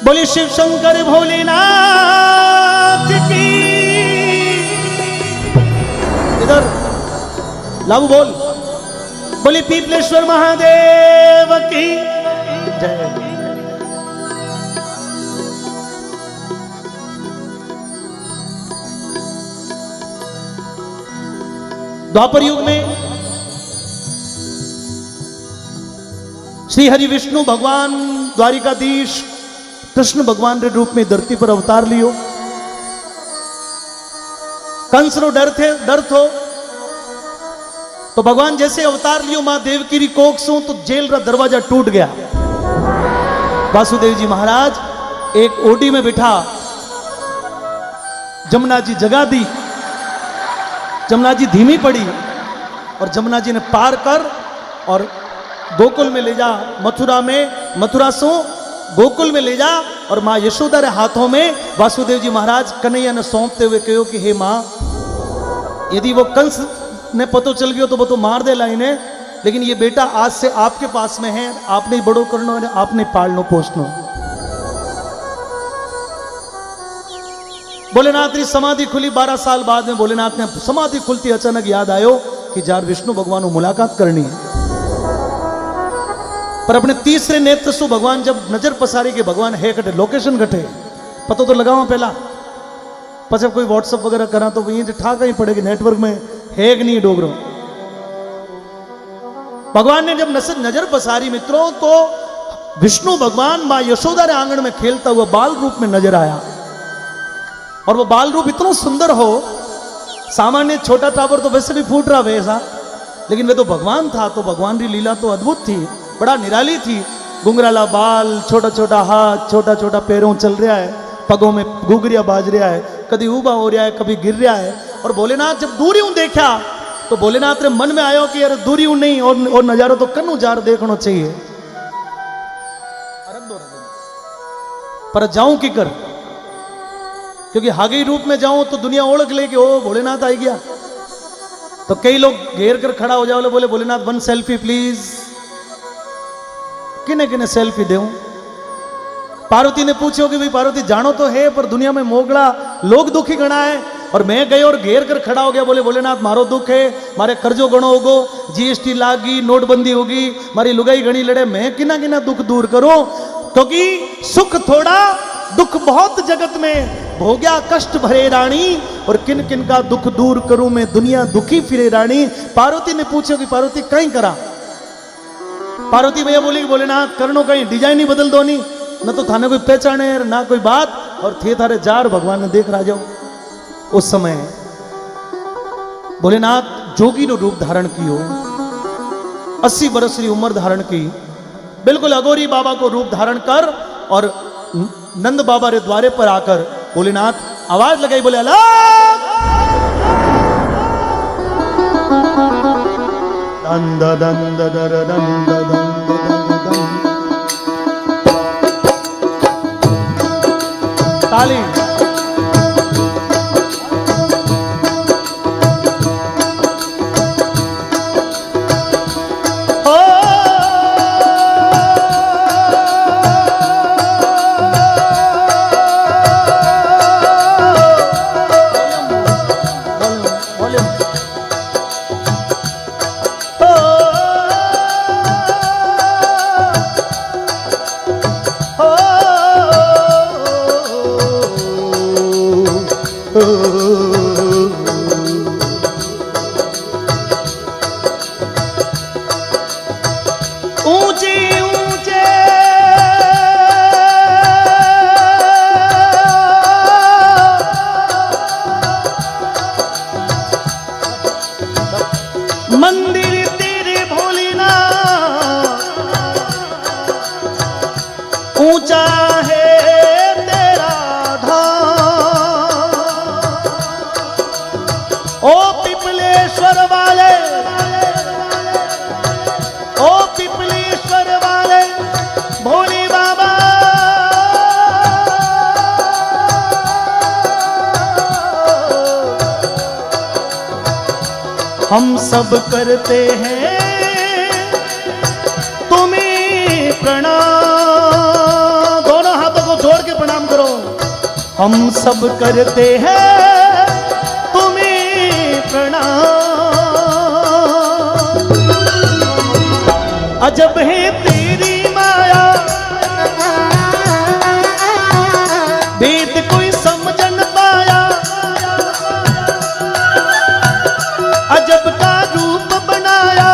बोले शिव शंकर भोलेनाथ की। इधर लाबू बोल। बोले पीपलेश्वर महादेव की जय। द्वापर युग में श्री हरि विष्णु भगवान द्वारिकाधीश कृष्ण भगवान रे रूप में धरती पर अवतार लियो। कंस रो डर थो तो भगवान जैसे अवतार लियो मां देवकी री कोख सु तो जेल रा दरवाजा टूट गया। वासुदेव जी महाराज एक ओडी में बिठा जमुना जी जगा दी। जमुना जी धीमी पड़ी और जमुना जी ने पार कर और गोकुल में ले जा। मथुरा से गोकुल में ले जा और मां यशोदा रे हाथों में वासुदेव जी महाराज कन्हैया ने सौंपते हुए कहो कि हे मां, यदि वो कंस ने पतो चल गयो तो वो तो मार दे लाइने, लेकिन ये बेटा आज से आपके पास में है, आपने ही बड़ो करनो है, आपने पालनो पोसनो। भोलेनाथ की समाधि खुली 12 साल बाद में। भोलेनाथ ने समाधि खुलती अचानक याद आयो कि जार विष्णु भगवान को मुलाकात करनी है। पर अपने तीसरे नेत्र से भगवान जब नजर पसारी के भगवान है कटे लोकेशन घटे पतो तो लगाओ पहला, जब कोई व्हाट्सअप वगैरह करा तो वही ठा कहीं पड़ेगी नेटवर्क में है कि नहीं डोगरो। भगवान ने जब नजर पसारी मित्रों तो विष्णु भगवान मां यशोदा रे आंगन में खेलता हुआ बाल रूप में नजर आया। और वो बाल रूप इतना सुंदर हो, सामान्य छोटा टावर तो वैसे भी फूट रहा वैसा, लेकिन वे तो भगवान था, तो भगवान की लीला तो अद्भुत थी, बड़ा निराली थी। गुंगराला बाल, छोटा छोटा हाथ, छोटा छोटा पैरों चल रहा है, पगों में घुघरिया बाज रहा है, कभी ऊबा हो रहा है, कभी गिर रहा है। और भोलेनाथ जब दूरी देखा तो भोलेनाथ ने मन में आयो कि यार दूरी नहीं और नजारा तो कन्नू जार देखना चाहिए। पर जाऊं की कर, क्योंकि हागी रूप में जाऊं तो दुनिया ओळख ले कि ओ भोलेनाथ आ गया। तो कई लोग घेर कर खड़ा हो जाओ, बोले भोलेनाथ वन सेल्फी प्लीज। किने किने सेल्फी देऊं? पार्वती ने पूछो कि भाई पार्वती जानो तो है पर दुनिया में मोगला लोग दुखी गणा है, और मैं गए और घेर कर खड़ा हो गया। बोले भोलेनाथ मारो दुख है, मारे कर्जो गणो होगो, जीएसटी लागी, नोटबंदी होगी, मारी लुगाई गणी लड़े, मैं किना किना दुख दूर करूं। क्योंकि सुख थोड़ा दुख बहुत जगत में, भोग्या कष्ट भरे रानी, और किन किन का दुख दूर करूं मैं, दुनिया दुखी फिरे रानी। पार्वती ने पूछो कि पार्वती कहीं करा? पार्वती भैया बोली कि भोलेनाथ करनो कहीं डिजाइन ही बदल दो, नहीं न तो थाने कोई पहचाने ना कोई बात, और थे थारे जार भगवान ने देख रहा जाओ। उस समय भोलेनाथ जोगी नो रूप धारण कियो, 80 बरस की उम्र धारण की, बिल्कुल अगोरी बाबा को रूप धारण कर और नंद बाबा रे द्वारे पर आकर भोलेनाथ आवाज लगाई, बोले अला दंद दंद दर दंद दंद ताली। ऊंचा है तेरा धाम, ओ पिपलेश्वर वाले, ओ पिपलेश्वर वाले भोले बाबा। हम सब करते हैं तुम्हें प्रणाम। दोनों हाथों को जोड़ हम सब करते हैं तुम्हें प्रणाम। अजब है तेरी माया, वेद कोई समझ न पाया। अजब का रूप बनाया,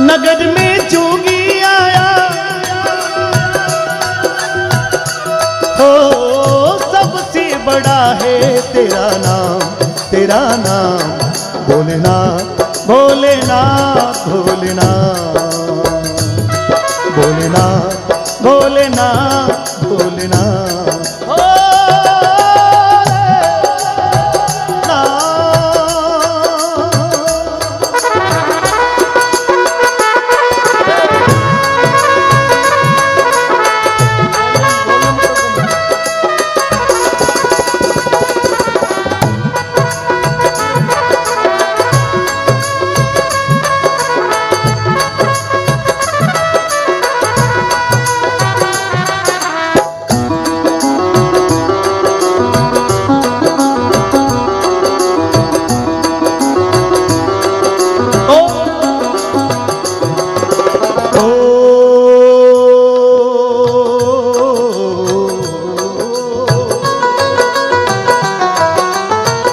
नगर में जोगी आया। हो सबसे बड़ा है तेरा नाम, तेरा नाम भोलेनाथ, भोलेनाथ, भोलेनाथ, भोलेनाथ, भोलेनाथ, भोलेनाथ।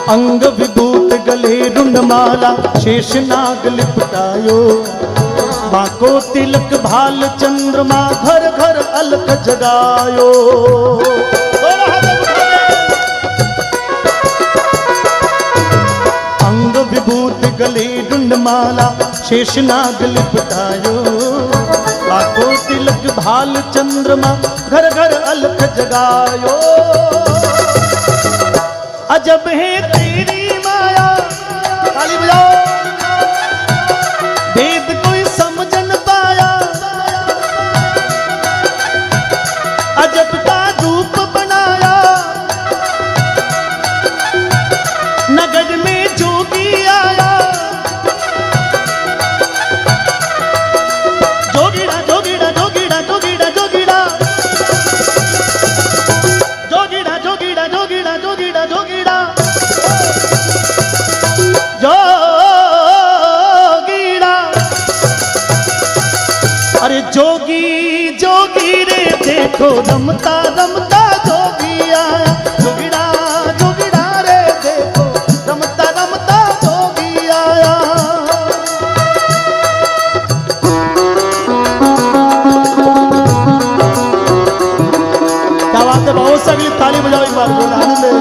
अंग विभूत गले रुंडमाला, शेष नाग लिपटायो। बाको तिलक भाल चंद्रमा, घर घर अलख जगायो। अंग विभूत गले रुंडमाला, शेष नाग लिपटायो। बाको तिलक भाल चंद्रमा, घर घर अलख जगायो। अजब है तेरी माया, ताली बजाओ। वेद कोई समझ न पाया, अजब का रूप बनाया। नगर में जोगी आया। जोगीड़ा जोगीड़ा जोगीड़ा जोगीड़ा जोगीड़ा, जोगीड़ा जोगीड़ा जोगीड़ा जोगीड़ा जोगीड़ा, जोगीड़ा। अरे जोगी जोगी रे देखो रमता रमता जोगी आया। जोगीड़ा जोगीड़ा रे देखो रमता रमता जोगी आया। क्या बात है, बहुत सगली ताली बजाओ एक बार, बोला आनंद है।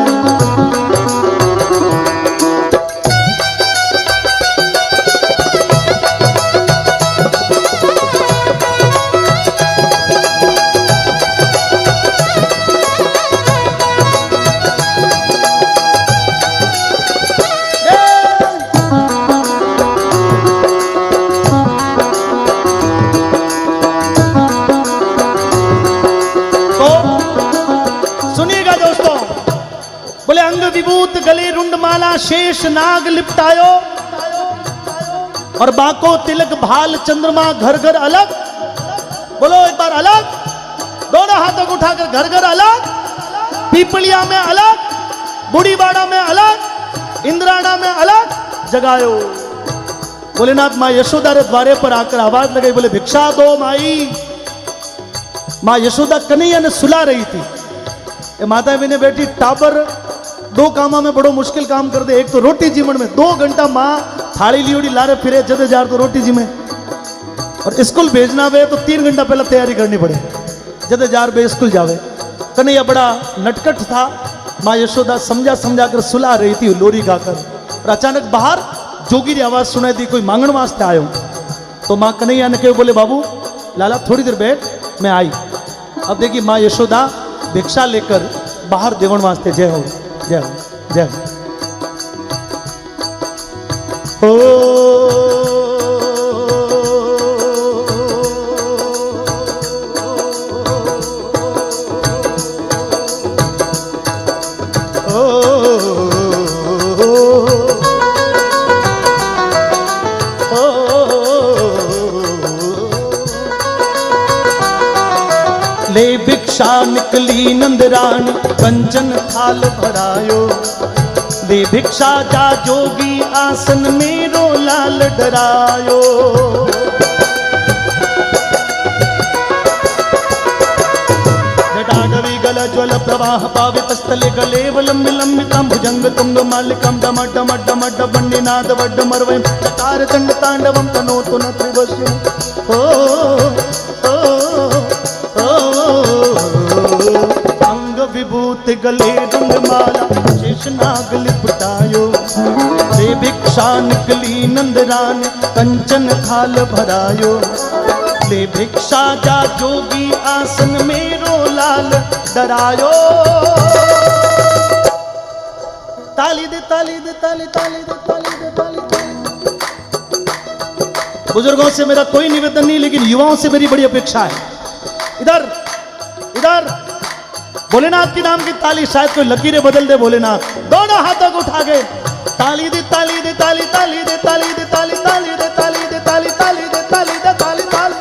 बोले अंग विभूत गले रुंडमाला, शेष नाग लिपटायो। और बाको तिलक भाल चंद्रमा, घर घर अलग। बोलो एक बार अलग, दोनों हाथों को उठाकर घर घर अलग। पीपलिया में अलग, बूढ़ीबाड़ा में अलग, इंद्राणा में अलग जगायो। भोलेनाथ माँ यशोदा रे द्वारे पर आकर आवाज लगाई, बोले भिक्षा दो माई। माँ यशोदा कन्हैया ने सुला रही थी। ये माता भी ने बेटी टाबर दो कामा में बड़ो मुश्किल काम कर दे। एक तो रोटी जीवन में 2 घंटा माँ थाली लियोड़ी लारे फिरे जदे जार तो रोटी जी में, और स्कूल भेजना वे तो 3 घंटा पहले तैयारी करनी पड़े जदे जार बे स्कूल जावे। कन्हैया बड़ा नटखट था। माँ यशोदा समझा समझा कर सुला रही थी लोरी गाकर, और अचानक बाहर जोगी की आवाज सुनाई दी, कोई मांगण वास्ते आयो। तो माँ कन्हैया ने कहा, बोले बाबू लाला थोड़ी देर बैठ, मैं आई। अब देखिए माँ यशोदा भिक्षा लेकर बाहर देवण वास्ते। जय हो जय हो जय हो। ले भिक्षा निकली नंदरानी कंचन थाल भरायो। ले भिक्षा जा जोगी आसन मेरो लाल डरायो। जटाडवी गल ज्वल प्रवाह पावित स्थले गलेवलम विलंबितम भुजंग तुंग मालिकम डम डम डम डबन्नी नाद वड्ड मरवयम चकार चंड तांडवम तनोतु न त्रिवश्यम। ओ ओ ओ अंग विभूति गले रंगमाला शेषनाग लिपटायो। ले भिक्षा निकली नंदरानी कंचन थाल भरायो। ले भिक्षा जा जोगी आसन मेरो लाल डरायो। ताली दे ताली दे ताली ताली दे ताली दे ताली दे। बुजुर्गों से मेरा कोई निवेदन नहीं, लेकिन युवाओं से मेरी बड़ी अपेक्षा है। इधर इधर भोलेनाथ की नाम की ताली, शायद कोई लकीरें बदल दे भोलेनाथ। दोनों हाथों को उठा के ताली दे ताली दे ताली ताली दे ताली दे ताली ताली दे ताली दे ताली ताली दे ताली दे ताली ताली।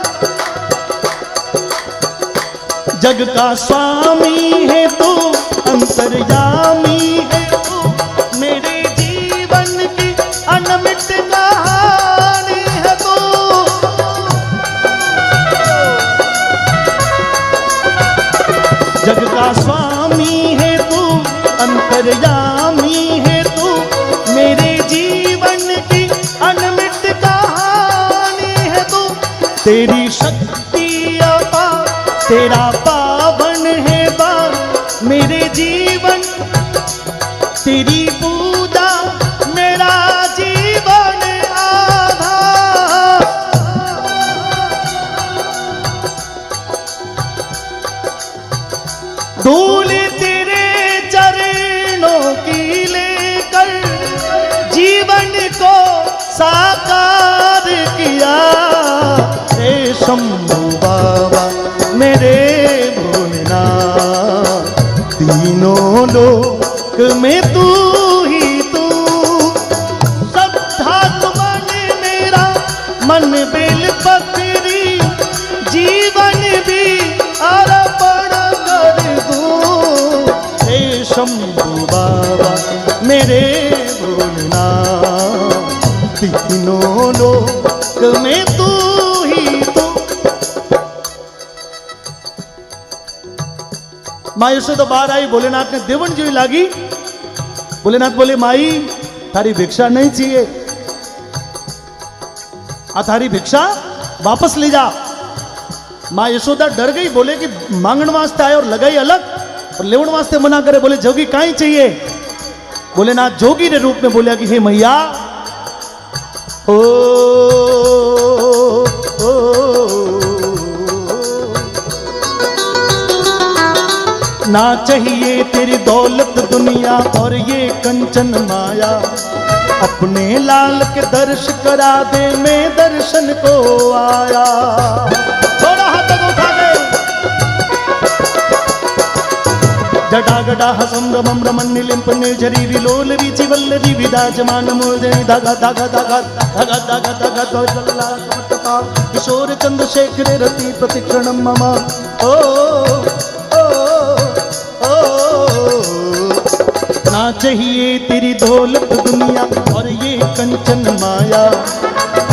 जग का स्वामी है तू, अंतर्यामी है तू, मेरे जीवन की अनमिट कहानी है तू। जग का स्वामी है तू, अंतर्यामी है तू, मेरे जीवन की अनमिट कहानी है तू। तेरी शक्ति अपार, तेरा पावन है बार मेरे जीवन, तेरी पूजा मेरा जीवन आधार। धूल तेरे चरणों की लेकर जीवन को साकार किया। हे शंभू बाबा मेरे भोलेनाथ, तीनों लोक में तू ही तू। श्रद्धा मन मेरा मन बेल पकड़ी, जीवन भी अर्पण कर दूं। हे शंभू बाबा मेरे भोलेनाथ, तीनों लोक में तू ही तू। माँ यशोदा बाहर आई, भोलेनाथ ने देवन जी लागी। भोलेनाथ बोले माई थारी भिक्षा नहीं चाहिए, थारी भिक्षा वापस ले जा। माँ यशोदा डर गई, बोले कि मांगण वास्ते आए और लगाई अलग और लेवन वास्ते मना करे। बोले जोगी काई चाहिए। भोलेनाथ जोगी ने रूप में बोला कि हे मैया, ओ ना चाहिए तेरी दौलत दुनिया और ये कंचन माया। अपने लाल के दर्श करा दे, मैं दर्शन को आया। थोड़ा हाथ उठा दे। जटा गडा हसम रमम रमन नीलिंप निर्झरी विलोल वीची वल्लरी विराजमान मूर्धनि धागा धागा धागा धागा धागा धागा द्वैतला समर्पता किशोर चंद्रशेखर रति प्रतिक्षणम मम। ओ ना चाहिए तेरी दौलत दुनिया और ये कंचन माया।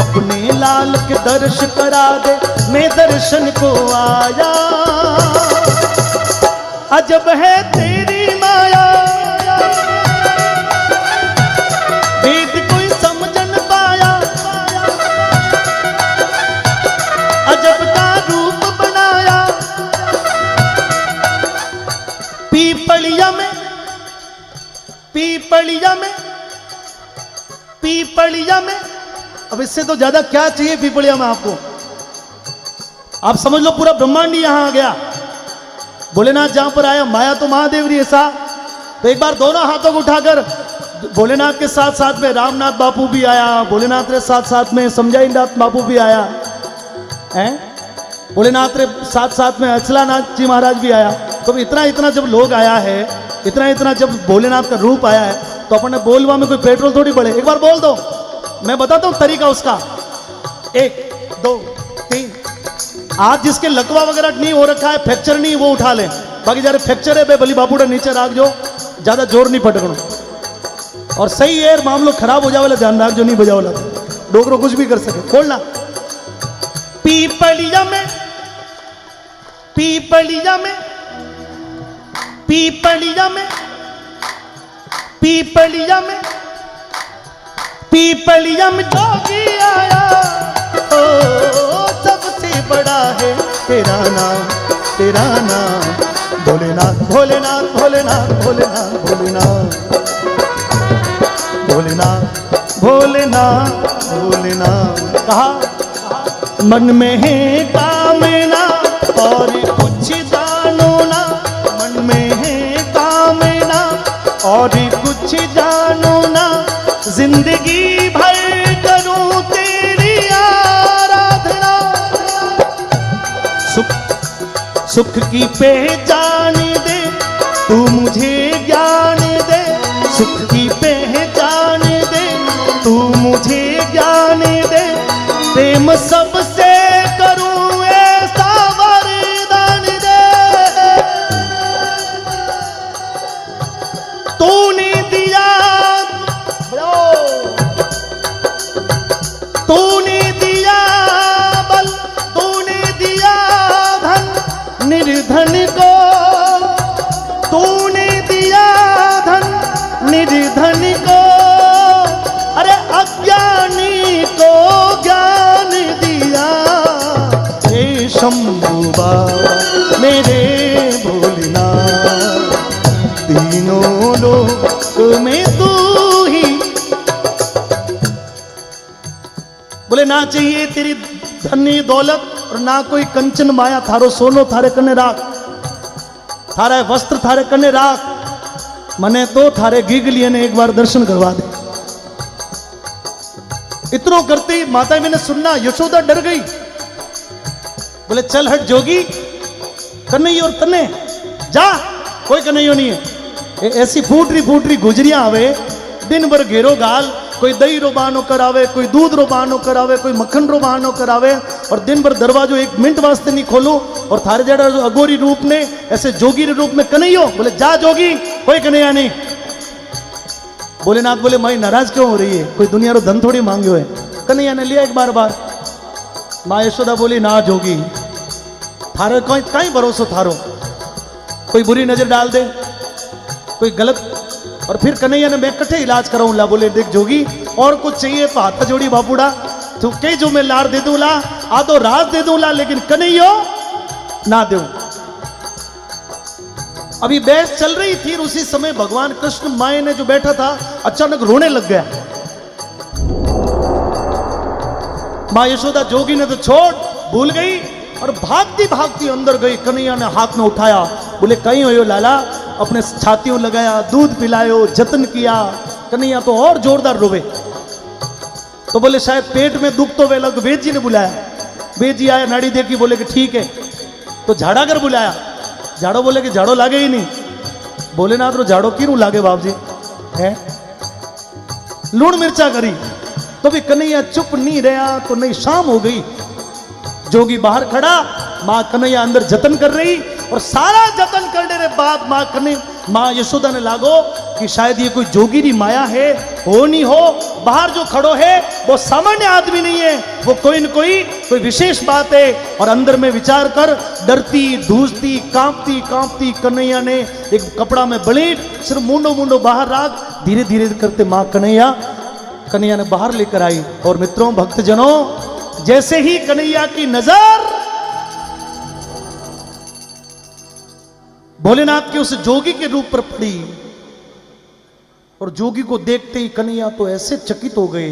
अपने लाल के दर्श करा दे, मैं दर्शन को आया। अजब है तेरी माया, वेद कोई समझ न पाया। अजब का रूप बनाया पीपलिया में, पीपलिया में, पीपलिया में। अब इससे तो ज्यादा क्या चाहिए पीपलिया में आपको। आप समझ लो पूरा ब्रह्मांड यहां आ गया। भोलेनाथ जहां पर आया, माया तो महादेव री ऐसा। तो एक बार दोनों हाथों को उठाकर भोलेनाथ के साथ साथ में रामनाथ बापू भी आया, भोलेनाथ के साथ साथ में समझाईनाथ बापू भी आया है, भोलेनाथ के साथ साथ में अचलानाथ जी महाराज भी आया। तो इतना इतना जब लोग आया है, इतना इतना जब भोलेनाथ का रूप आया है, तो अपने बोलवा में कोई पेट्रोल थोड़ी बढ़े। एक बार बोल दो, मैं बताता हूं तरीका उसका। 1 2 3 आज जिसके लकवा वगैरह नहीं हो रखा है, फ्रैक्चर नहीं, वो उठा ले। बाकी जारे फ्रैक्चर है बे भली बापूड़ा नीचे राख जो, ज्यादा जोर नहीं पटकनो। और सही है मामलो खराब हो जावेला ध्यान राख जो, नहीं बजावला डोकरो कुछ भी कर सके। खोलना पीपलिया में, पीपलिया में, पीपलिया में, पीपलिया में, पीपलिया में जोगी आया, ओ सबसे बड़ा है तेरा नाम, तेरा नाम भोलेनाथ, भोलेनाथ, भोलेनाथ, भोलेनाथ, भोलेनाथ, भोलेनाथ, भोलेनाथ, भोलेनाथ। कहा मन में है कामना और कुछ जानो ना, मन में है कामना और कुछ जानो ना, जिंदगी भर करूं तेरी आराधना। सुख सुख की पहचान दे तू मुझे ज्ञान दे, सुख की पहचान दे तू मुझे ज्ञान दे, प्रेम सबसे करूं ऐसा वरदान दे। तूने दिया, तूने दिया बल, तूने दिया धन निर्धन को, तूने दिया धन निर्धन को, अरे अज्ञानी को ज्ञान दिया। हे शंभू बाबा मेरे भोलेनाथ, तीनों लोक में तू ही। बोले ना चाहिए तेरी धनी दौलत और ना कोई कंचन माया, थारो सोनो थारे कने राख, थारा वस्त्र थारे कने राख, मने तो थारे गीगलिए ने एक बार दर्शन करवा दे। इतनो करते ही माता मैंने सुनना, यशोदा डर गई। बोले चल हट जोगी, कन्हैया और तन्ने जा, कोई कन्हैया नहीं है। ऐसी फूटरी गुजरियां आवे, दिन भर घेरो गाल, कोई दही रो बहानो करावे, कोई दूध रो बहानो करावे, कोई मक्खन रो बहानो करावे, और दिन भर दरवाजो एक मिनट वास्ते नहीं खोलो। और थारे जड़ा जो अगोरी रूप ने ऐसे जोगी रूप में कन्हैया, बोले जा जोगी, कोई कन्हैया नहीं। भोलेनाथ बोले माई नाराज क्यों हो रही है, कोई दुनिया रो धन थोड़ी मांग्यो है। कन्हैया ने लिया एक बार बार। माँ यशोदा बोली ना जोगी, थारे कहीं भरोसा थारो, कोई बुरी नजर डाल दे, कोई गलत। और फिर कन्हैया ने मैं कट्ठे इलाज कराऊं ला। बोले देख जोगी और कुछ चाहिए तो हाथ जोड़ी बापूड़ा, तू कई जो मैं लार दे दूं ला, आधो राज दे दूं ला, लेकिन कन्हैया ना दो। अभी बहस चल रही थी, उसी समय भगवान कृष्ण माए ने जो बैठा था अचानक रोने लग गया। मां यशोदा जोगी ने तो छोड़ भूल गई और भागती भागती अंदर गई। कन्हैया ने हाथ में उठाया, बोले कहीं हो लाला, अपने छातियों लगाया, दूध पिलायो, जतन किया। कन्हैया तो और जोरदार रोवे। तो बोले शायद पेट में दुख तो वे लग। वेद जी ने बुलाया, वेद जी आया, नाड़ी देखी, बोले कि ठीक है। तो झाड़ा कर बुलाया, झाड़ो बोले कि झाड़ो लागे ही नहीं। भोलेनाथ रो झाड़ो क्यों लागे बाप जी है, लूण मिर्चा करी। तो भी कन्हैया चुप नहीं रहा। तो नहीं, शाम हो गई, जोगी बाहर खड़ा, माँ कन्हैया अंदर जतन कर रही। और सारा जतन करने के बाद माँ यशोदा ने लागो कि शायद ये कोई जोगीरी माया है, हो नहीं हो। बाहर जो खड़ो है वो सामान्य आदमी नहीं है, वो कोई न कोई विशेष बात है। और अंदर में विचार कर डरती, धूसती, कांपती कांपती कन्हैया ने एक कपड़ा में बलेट सिर्फ मुंडो बाहर राख, धीरे धीरे करते माँ कन्हैया ने बाहर लेकर आई। और मित्रों, भक्तजनों, जैसे ही कन्हैया की नजर भोलेनाथ के उस जोगी के रूप पर पड़ी, और जोगी को देखते ही कन्हैया तो ऐसे चकित हो गए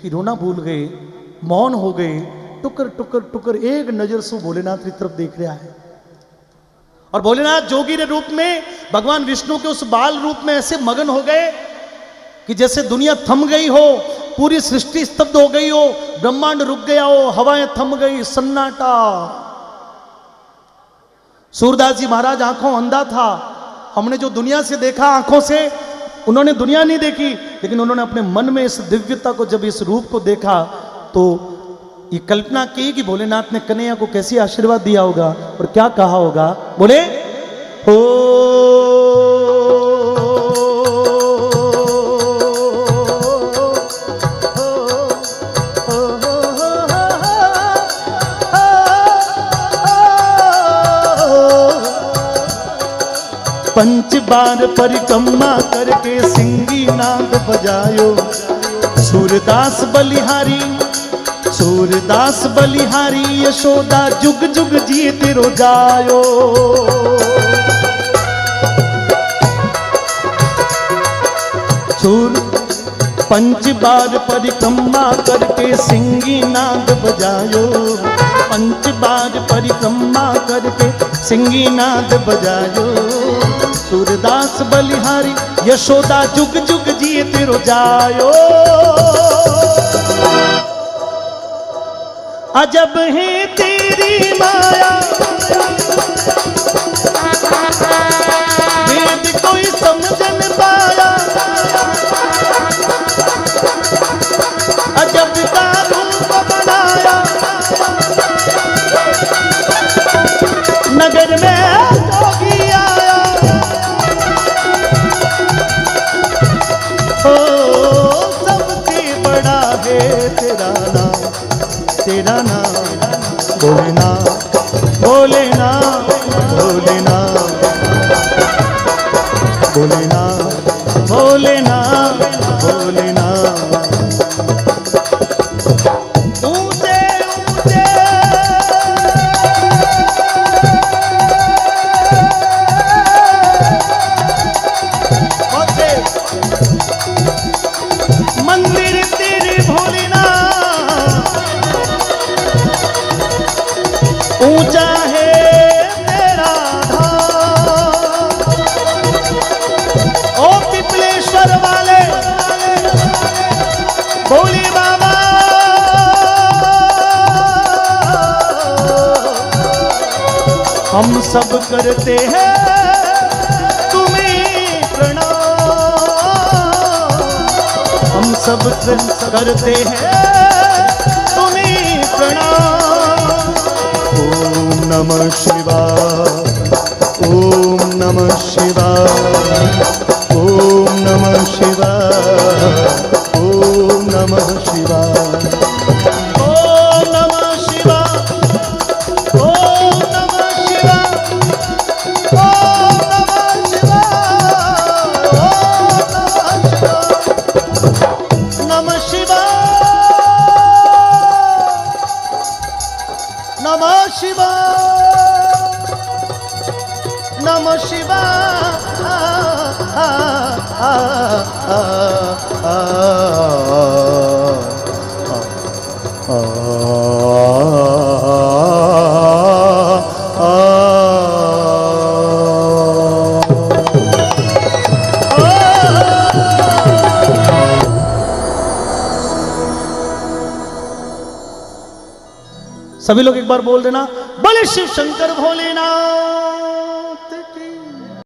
कि रोना भूल गए, मौन हो गए। टुकर टुकर टुकर एक नजर से भोलेनाथ की तरफ देख रहा है। और भोलेनाथ जोगी के रूप में भगवान विष्णु के उस बाल रूप में ऐसे मगन हो गए कि जैसे दुनिया थम गई हो, पूरी सृष्टि स्तब्ध हो गई हो, ब्रह्मांड रुक गया हो, हवाएं थम गई, सन्नाटा। सूरदास जी महाराज आंखों अंधा था। हमने जो दुनिया से देखा आंखों से, उन्होंने दुनिया नहीं देखी, लेकिन उन्होंने अपने मन में इस दिव्यता को, जब इस रूप को देखा तो ये कल्पना की कि भोलेनाथ ने कन्हैया को कैसी आशीर्वाद दिया होगा और क्या कहा होगा। बोले हो पंच बार परिक्रमा करके सिंगी नाद बजायो, सूरदास बलिहारी सूरदास बलिहारी यशोदा जुग जुग जिए तेरो जायो। पंच बार परिक्रमा करके सिंगी नाद बजायो, पंच बार परिक्रमा करके सिंगी नाद बजायो, सूरदास बलिहारी यशोदा जुग जुग जिए तेरो जायो। अजब है तेरी माया वेद कोई समझ न पाया, अजब का रूप बनाया नगर में जोगी आया। ओ सबसे बड़ा है तेरा नाम, तेरा नाम भोलेनाथ भोलेनाथ भोलेनाथ भोलेनाथ भोलेनाथ भोलेनाथ। ऊंचे ऊंचे मंदिर तेरे भोलेनाथ, ऊंचा है तेरा धाम। ओ पिपलेश्वर वाले भोले बाबा, हम सब करते हैं तुम्हें प्रणाम, हम सब करते हैं तुम्हें प्रणाम। ओम नमः शिवाय, ओम नमः शिवाय, ओम नमः शिवाय, ओम नमः शिवाय, ओम नमः शिवाय, ओम नमः शिवाय, ओम नमः शिवाय, नमः शिवाय, नमः शिवाय, नमः शिवाय। सभी लोग एक बार बोल देना, बोले शिव शंकर भोलेनाथ।